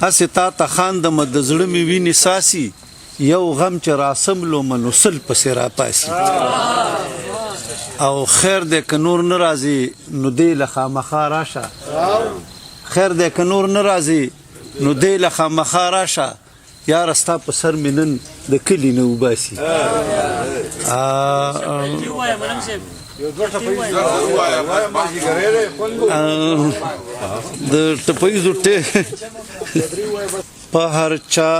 هسې تا ته خاندمه د زړه مې وینې ساسي یو غم چې راسملو منو سل پسې راپاسي او خیر دی که نور نه راځي نو دی له خامخا راشه خیر دی که نور نه راځي نو دی له خامخا راشه یاره ستا په سر مې نن د کلي نه وباسي د ټپیزو په هر چا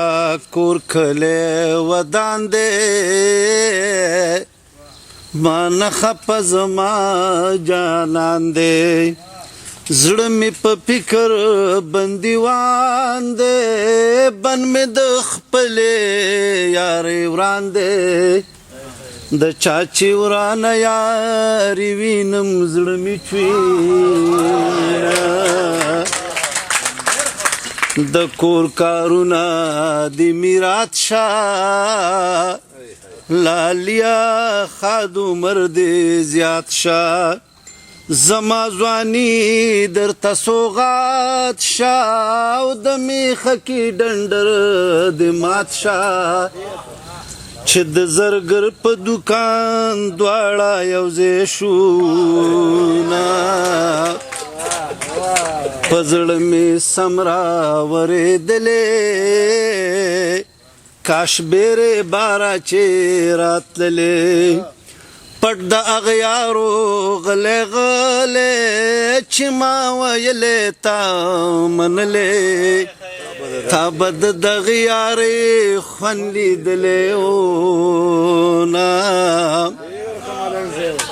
کور کلی ودان دی ما نه خپه زما جانان دی زړه مې په فکر بندیوان دی بن مې د خپلې یارې وران دی د چا چې ورانه یاري وینم زړه مې چوینه د کور کارونه د میرات شاه لالیا خاد عمر دې زیات شاه زما ځواني درته سوغات شاه او د میخه کې ډنډر د مات شاه چې د زرګر په دوکان دواړه یو ځای شونه په زړه مې سم راورېدلې کاش بیرې باره چې راتللې پټ د اغیارو غلې غلې چې ما ویلې تا منلې تا به د دغې یارې خوند لیدلې نه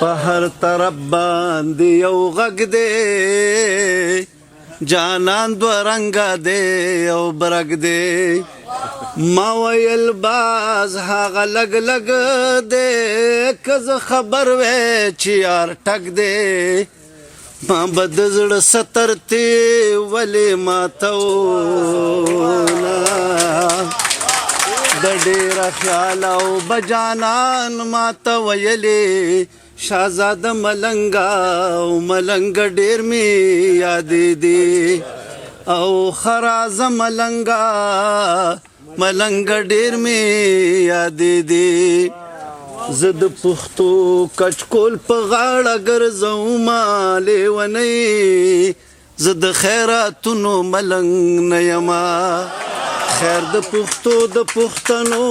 په هر طرف باندې یو غږ دی جانان دو رنګه دی او برګ دی ما ویل باز هغه لګ لګ دی که زه خبر وی چې یار ټک دی ما به د زړه سترتې ولې ماتونه د ډېره خیال او بجانان ماته ویلې شهزاده ملنګه او ملنګه ډېر مې یادې دي او خرازه ملنګه ملنګه ډېر مې یادې دي زه د پښتو کچکول په غاړه ګرځومه لیونۍ زه د خیراتونو ملنګ نه یمه خیر د پښتو د پښتنو